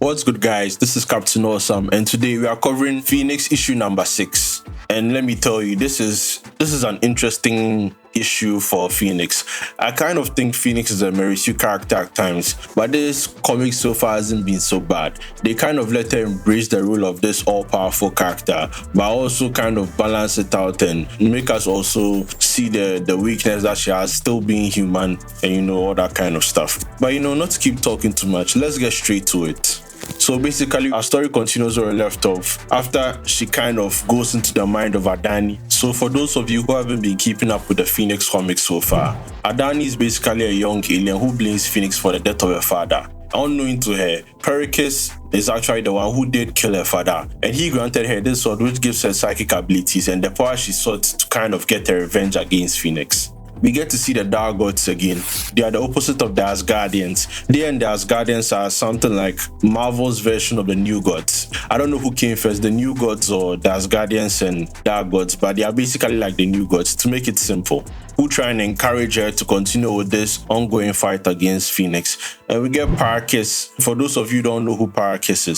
What's good, guys? This is Captain Awesome, and today we are covering Phoenix issue number 6. And let me tell you, this is an interesting issue for Phoenix. I kind of think Phoenix is a Merisu character at times, but this comic so far hasn't been so bad. They kind of let her embrace the role of this all-powerful character, but also kind of balance it out and make us also see the weakness that she has, still being human, and all that kind of stuff. But not to keep talking too much, let's get straight to it. So basically, our story continues where we left off after she kind of goes into the mind of Adani. So for those of you who haven't been keeping up with the Phoenix comics so far, Adani is basically a young alien who blames Phoenix for the death of her father. Unknowing to her, Pericus is actually the one who did kill her father, and he granted her this sword which gives her psychic abilities and the power she sought to kind of get her revenge against Phoenix. We get to see the Dark Gods again. They are the opposite of the Asgardians. They and the Asgardians are something like Marvel's version of the New Gods. I don't know who came first, the New Gods or the Asgardians and Dark Gods, but they are basically like the New Gods, to make it simple, who try and encourage her to continue with this ongoing fight against Phoenix. And we get Pericus. For those of you who don't know who Pericus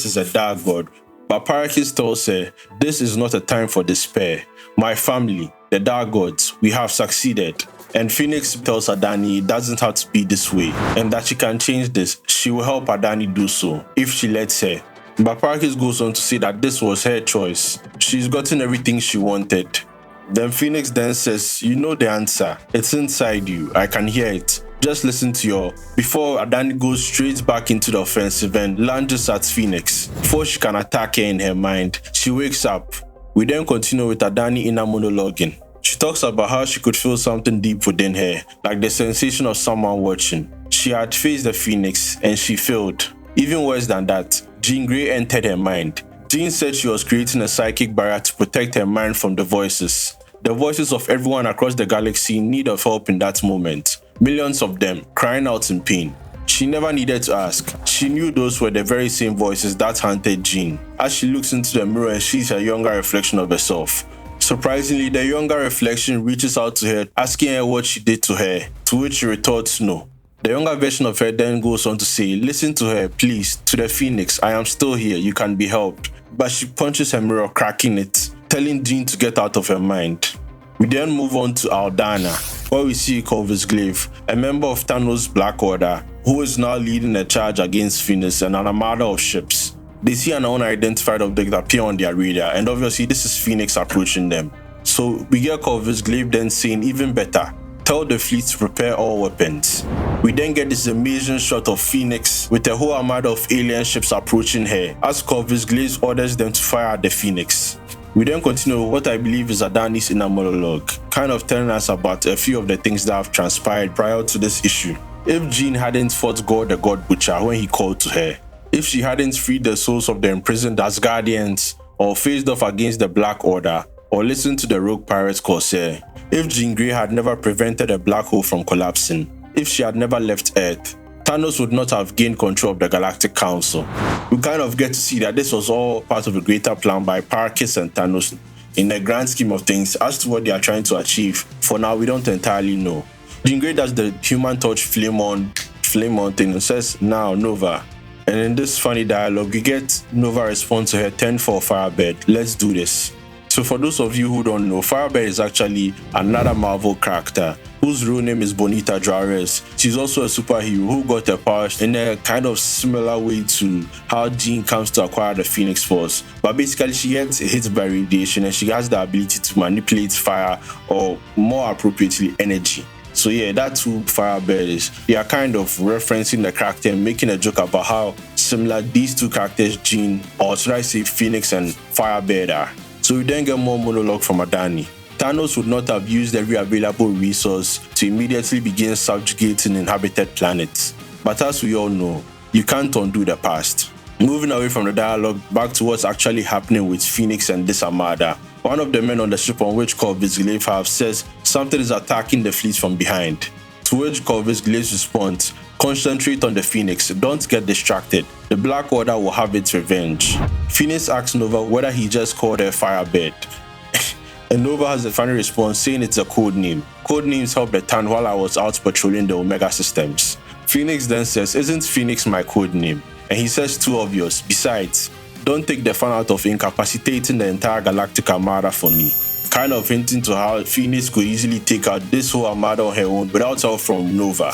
is a Dark God. But Pericus tells her, "This is not a time for despair. My family, the Dark Gods, we have succeeded." And Phoenix tells Adani it doesn't have to be this way, and that she can change this. She will help Adani do so, if she lets her. But Pericus goes on to say that this was her choice. She's gotten everything she wanted. Then Phoenix then says, "You know the answer. It's inside you. I can hear it. Just listen to your..." Before Adani goes straight back into the offensive and lunges at Phoenix. Before she can attack her in her mind, she wakes up. We then continue with Adani inner monologuing. She talks about how she could feel something deep within her, like the sensation of someone watching. She had faced the Phoenix and she failed. Even worse than that, Jean Grey entered her mind. Jean said she was creating a psychic barrier to protect her mind from the voices. The voices of everyone across the galaxy in need of help in that moment. Millions of them crying out in pain. She never needed to ask. She knew those were the very same voices that haunted Jean. As she looks into the mirror and sees a younger reflection of herself. Surprisingly, the younger reflection reaches out to her, asking her what she did to her, to which she retorts no. The younger version of her then goes on to say, "Listen to her, please, to the Phoenix, I am still here, you can be helped." But she punches her mirror, cracking it, telling Jean to get out of her mind. We then move on to Aldana, where we see Corvus Glaive, a member of Thanos' Black Order, who is now leading a charge against Phoenix and an armada of ships. They see an unidentified object appear on their radar, and obviously this is Phoenix approaching them. So we get Corvus Glaive then saying, "Even better, tell the fleet to prepare all weapons." We then get this amazing shot of Phoenix with a whole armada of alien ships approaching her, as Corvus Glaive orders them to fire at the Phoenix. We then continue with what I believe is Adani's inner monologue, kind of telling us about a few of the things that have transpired prior to this issue. If Jean hadn't fought God the God Butcher when he called to her, if she hadn't freed the souls of the imprisoned Asgardians, or faced off against the Black Order, or listened to the rogue pirate Corsair, if Jean Grey had never prevented a black hole from collapsing, if she had never left Earth, Thanos would not have gained control of the Galactic Council. We kind of get to see that this was all part of a greater plan by Pericus and Thanos. In the grand scheme of things, as to what they are trying to achieve, for now we don't entirely know. Jean Grey does the Human Torch flame on thing and says, "Now, Nova." And in this funny dialogue, we get Nova respond to her 10-4 Firebird, "Let's do this." So for those of you who don't know, Firebird is actually another Marvel character whose real name is Bonita Juarez. She's also a superhero who got her powers in a kind of similar way to how Jean comes to acquire the Phoenix Force. But basically she gets hit by radiation and she has the ability to manipulate fire, or more appropriately energy. So yeah, that's who Firebird is. They are kind of referencing the character and making a joke about how similar these two characters, Jean, or should I say Phoenix and Firebird, are. So we then get more monologue from Adani. Thanos would not have used every available resource to immediately begin subjugating inhabited planets. But as we all know, you can't undo the past. Moving away from the dialogue, back to what's actually happening with Phoenix and this Armada. One of the men on the ship on which Corvus Glaive have says something is attacking the fleet from behind. To which Corvus Glaive responds, "Concentrate on the Phoenix, don't get distracted. The Black Order will have its revenge." Phoenix asks Nova whether he just called her Firebird. And Nova has a funny response saying it's a code name. Code names helped the town while I was out patrolling the Omega systems. Phoenix then says, "Isn't Phoenix my code name?" And he says too obvious. Besides, don't take the fun out of incapacitating the entire galactic armada for me. Kind of hinting to how Phoenix could easily take out this whole armada on her own without help from Nova.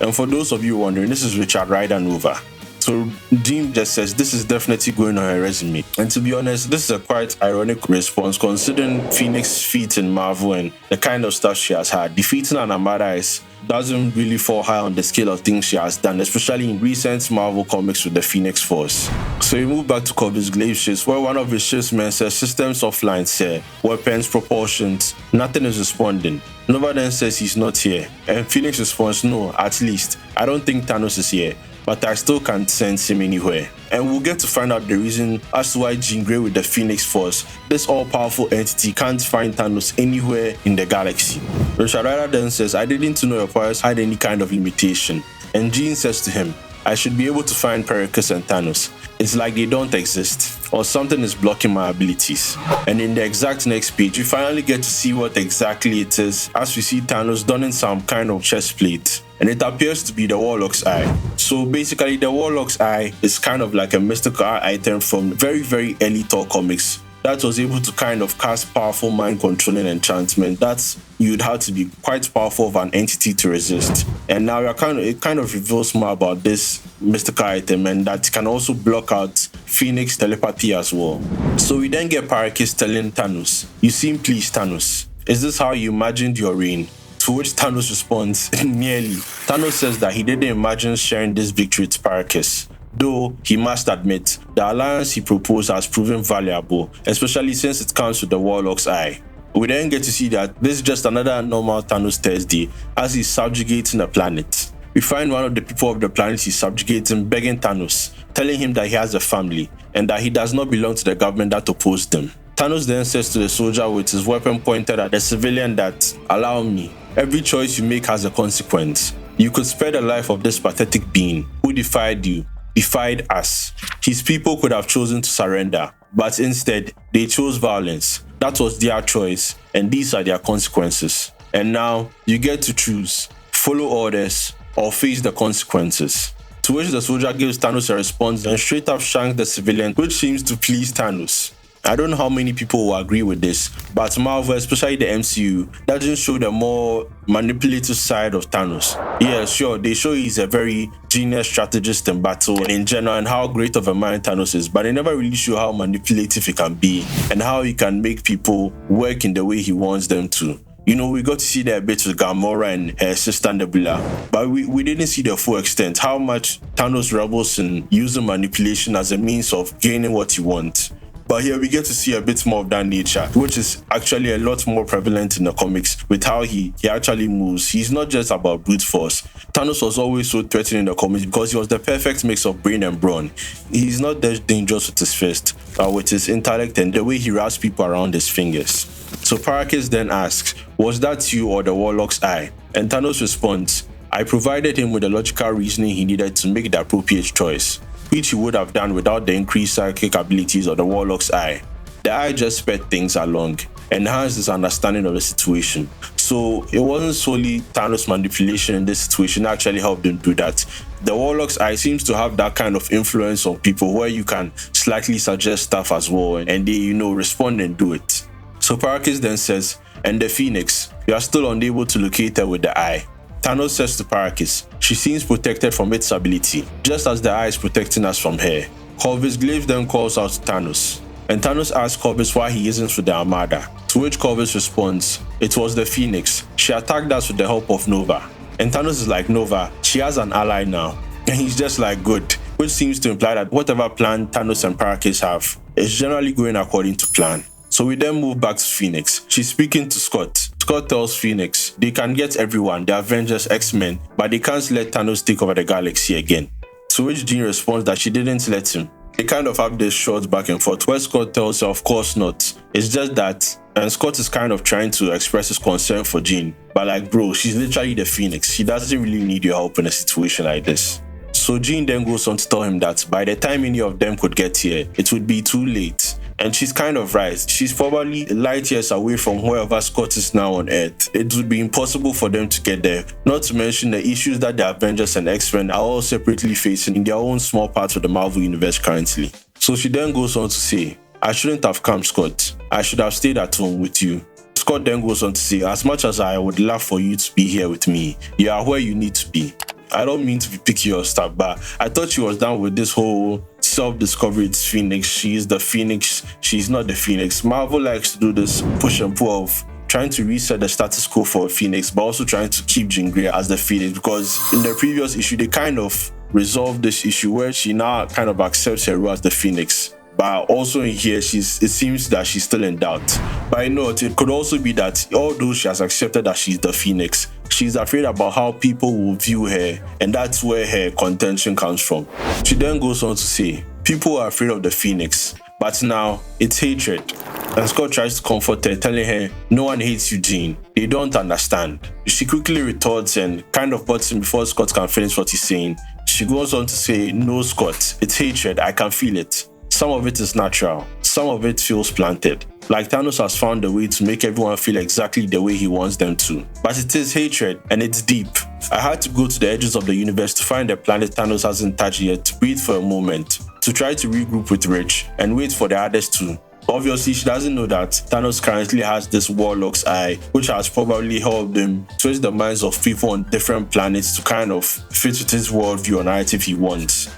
And for those of you wondering, this is Richard Rider Nova. So Jean just says this is definitely going on her resume. And to be honest, this is a quite ironic response considering Phoenix's feat in Marvel and the kind of stuff she has had. Defeating an Armada doesn't really fall high on the scale of things she has done, especially in recent Marvel comics with the Phoenix Force. So we move back to Corvus Glaive's ships, where one of his ships men says systems offline, sir, weapons, propulsions, nothing is responding. Nova then says he's not here, and Phoenix responds, no, at least, I don't think Thanos is here, but I still can't sense him anywhere. And we'll get to find out the reason as to why Jean Grey with the Phoenix Force, this all-powerful entity, can't find Thanos anywhere in the galaxy. Richard Rider then says, I didn't know your powers had any kind of limitation. And Jean says to him, I should be able to find Pericus and Thanos. It's like they don't exist, or something is blocking my abilities. And in the exact next page, we finally get to see what exactly it is as we see Thanos donning some kind of chest plate. And it appears to be the Warlock's eye. So basically, the Warlock's eye is kind of like a mystical eye item from very, very early Thor comics that was able to kind of cast powerful mind-controlling enchantment that you'd have to be quite powerful of an entity to resist. And now it kind of reveals more about this mystical item and that it can also block out Phoenix telepathy as well. So we then get Pericus telling Thanos, you seem pleased, Thanos. Is this how you imagined your reign? To which Thanos responds, nearly. Thanos says that he didn't imagine sharing this victory with Pericus. Though, he must admit, the alliance he proposed has proven valuable, especially since it comes with the Warlock's eye. We then get to see that this is just another normal Thanos Thursday as he's subjugating a planet. We find one of the people of the planet he's subjugating begging Thanos, telling him that he has a family and that he does not belong to the government that opposed him. Thanos then says to the soldier with his weapon pointed at the civilian that, allow me, every choice you make has a consequence. You could spare the life of this pathetic being who defied you, defied us. His people could have chosen to surrender, but instead, they chose violence. That was their choice, and these are their consequences. And now, you get to choose, follow orders, or face the consequences. To which the soldier gives Thanos a response and straight up shanks the civilian, which seems to please Thanos. I don't know how many people will agree with this, but Marvel, especially the MCU, doesn't show the more manipulative side of Thanos. Yeah, sure, they show he's a very genius strategist in battle and in general and how great of a mind Thanos is, but they never really show how manipulative he can be and how he can make people work in the way he wants them to. You know, we got to see that bit with Gamora and her sister Nebula, but we didn't see the full extent, how much Thanos rebels in using manipulation as a means of gaining what he wants. But here we get to see a bit more of that nature, which is actually a lot more prevalent in the comics with how he actually moves. He's not just about brute force. Thanos was always so threatening in the comics because he was the perfect mix of brain and brawn. He's not that dangerous with his fist, with his intellect and the way he wraps people around his fingers. So Pericus then asks, was that you or the Warlock's eye? And Thanos responds, I provided him with the logical reasoning he needed to make the appropriate choice, which he would have done without the increased psychic abilities of the Warlock's eye. The eye just sped things along, enhanced his understanding of the situation. So it wasn't solely Thanos' manipulation in this situation that actually helped him do that. The Warlock's eye seems to have that kind of influence on people where you can slightly suggest stuff as well and they, respond and do it. So Pericus then says, and the Phoenix, you are still unable to locate her with the eye. Thanos says to Pericus, she seems protected from its ability, just as the eye is protecting us from her. Corvus Glaive then calls out to Thanos, and Thanos asks Corvus why he isn't with the Armada, to which Corvus responds, it was the Phoenix, she attacked us with the help of Nova. And Thanos is like, Nova, she has an ally now. And he's just like, good, which seems to imply that whatever plan Thanos and Pericus have is generally going according to plan. So we then move back to Phoenix. She's speaking to Scott. Scott tells Phoenix they can get everyone, the Avengers, X-Men, but they can't let Thanos take over the galaxy again. To which Jean responds that she didn't let him. They kind of have this short back and forth where Scott tells her of course not. It's just that, and Scott is kind of trying to express his concern for Jean, but like bro, she's literally the Phoenix. She doesn't really need your help in a situation like this. So Jean then goes on to tell him that by the time any of them could get here, it would be too late. And she's kind of right. She's probably light years away from wherever Scott is now on Earth. It would be impossible for them to get there, not to mention the issues that the Avengers and X-Men are all separately facing in their own small parts of the Marvel Universe currently. So she then goes on to say, I shouldn't have come, Scott. I should have stayed at home with you. Scott then goes on to say, as much as I would love for you to be here with me, you are where you need to be. I don't mean to be picky or stuff, but I thought she was done with this whole self-discovery. It's Phoenix. She's the Phoenix. She's not the Phoenix. Marvel likes to do this push and pull of trying to reset the status quo for Phoenix, but also trying to keep Jean Grey as the Phoenix, because in the previous issue, they kind of resolved this issue where she now kind of accepts her role as the Phoenix. But also in here, it seems that she's still in doubt. But I know it could also be that although she has accepted that she's the Phoenix, she's afraid about how people will view her, and that's where her contention comes from. She then goes on to say, people are afraid of the Phoenix, but now it's hatred. And Scott tries to comfort her, telling her, no one hates you, Jean. They don't understand. She quickly retorts and kind of puts him before Scott can finish what he's saying. She goes on to say, no, Scott, it's hatred. I can feel it. Some of it is natural. Some of it feels planted. Like Thanos has found a way to make everyone feel exactly the way he wants them to. But it is hatred, and it's deep. I had to go to the edges of the universe to find a planet Thanos hasn't touched yet, to breathe for a moment, to try to regroup with Rich, and wait for the others too. Obviously, she doesn't know that Thanos currently has this Warlock's eye, which has probably helped him switch the minds of people on different planets to kind of fit with his worldview or narrative he wants.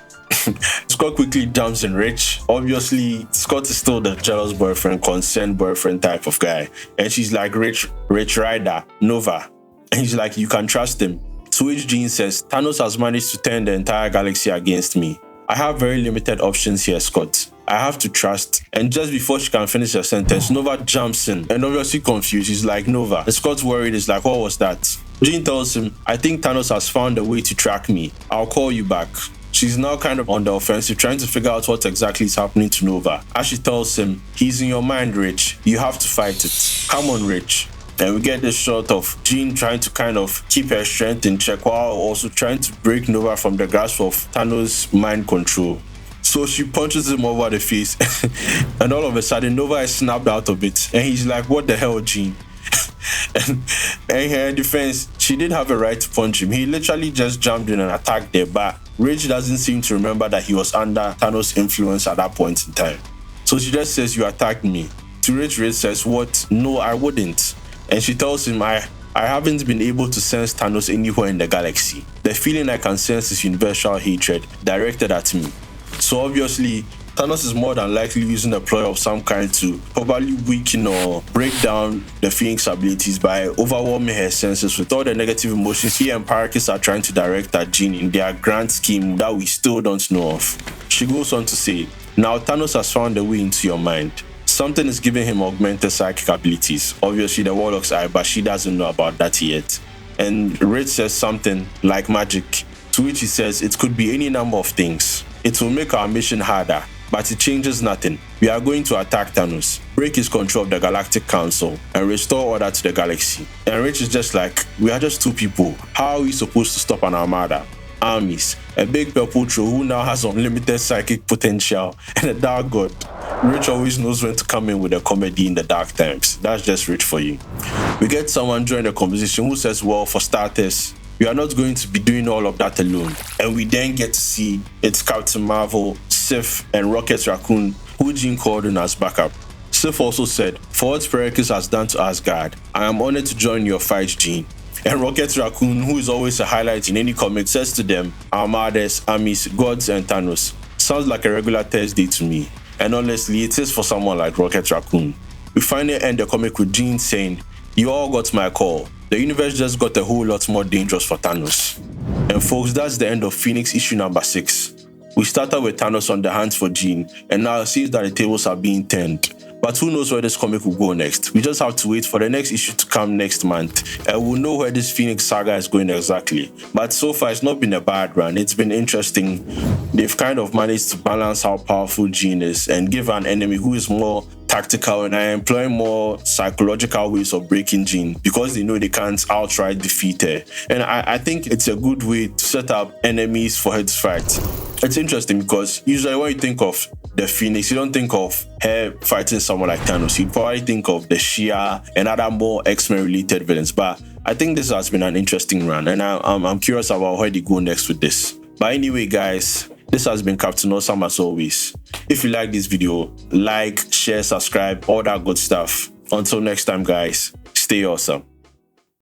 Scott quickly jumps in Rich. Obviously, Scott is still the jealous boyfriend, concerned boyfriend type of guy. And she's like, Rich Rider, Nova. And he's like, you can trust him. To which Jean says, Thanos has managed to turn the entire galaxy against me. I have very limited options here, Scott. I have to trust. And just before she can finish her sentence, Nova jumps in and obviously confused. He's like, Nova. And Scott's worried. He's like, what was that? Jean tells him, I think Thanos has found a way to track me. I'll call you back. She's now kind of on the offensive, trying to figure out what exactly is happening to Nova. As she tells him, he's in your mind, Rich. You have to fight it. Come on, Rich. And we get this shot of Jean trying to kind of keep her strength in check while also trying to break Nova from the grasp of Thanos' mind control. So she punches him over the face and all of a sudden Nova is snapped out of it. And he's like, what the hell, Jean? and in her defense, she did have a right to punch him. He literally just jumped in and attacked her, but Rich doesn't seem to remember that he was under Thanos' influence at that point in time. So she just says, you attacked me. To Rich says, what? No, I wouldn't. And she tells him, I haven't been able to sense Thanos anywhere in the galaxy. The feeling I can sense is universal hatred directed at me. So obviously, Thanos is more than likely using a ploy of some kind to probably weaken or break down the Phoenix abilities by overwhelming her senses with all the negative emotions he and Paracus are trying to direct at Jean in their grand scheme that we still don't know of. She goes on to say, now Thanos has found a way into your mind. Something is giving him augmented psychic abilities. Obviously the Warlock's eye, but she doesn't know about that yet. And Rich says something like magic, to which he says it could be any number of things. It will make our mission harder, but it changes nothing. We are going to attack Thanos, break his control of the Galactic Council, and restore order to the galaxy. And Rich is just like, we are just two people. How are we supposed to stop an armada? Armies, a big purple troll who now has unlimited psychic potential, and a dark god. Rich always knows when to come in with a comedy in the dark times. That's just Rich for you. We get someone join the conversation who says, well, for starters, we are not going to be doing all of that alone. And we then get to see it's Captain Marvel, Sif, and Rocket Raccoon, who Jean called in as backup. Sif also said, for what Pericles has done to Asgard, I am honored to join your fight, Jean. And Rocket Raccoon, who is always a highlight in any comic, says to them, Armadas, armies, gods, and Thanos. Sounds like a regular Thursday to me. And honestly, it is for someone like Rocket Raccoon. We finally end the comic with Jean saying, you all got my call. The universe just got a whole lot more dangerous for Thanos. And folks, that's the end of Phoenix issue number 6. We started with Thanos on the hands for Jean, and now it seems that the tables are being turned. But who knows where this comic will go next? We just have to wait for the next issue to come next month, and we'll know where this Phoenix saga is going exactly. But so far, it's not been a bad run. It's been interesting. They've kind of managed to balance how powerful Jean is and give an enemy who is more tactical and are employing more psychological ways of breaking Jean because they know they can't outright defeat her. And I think it's a good way to set up enemies for her to fight. It's interesting because usually when you think of the Phoenix, you don't think of her fighting someone like Thanos. You probably think of the Shia and other more X-Men related villains. But I think this has been an interesting run, and I'm curious about where they go next with this. But anyway, guys, this has been Captain Awesome as always. If you like this video, like, share, subscribe, all that good stuff. Until next time, guys, stay awesome.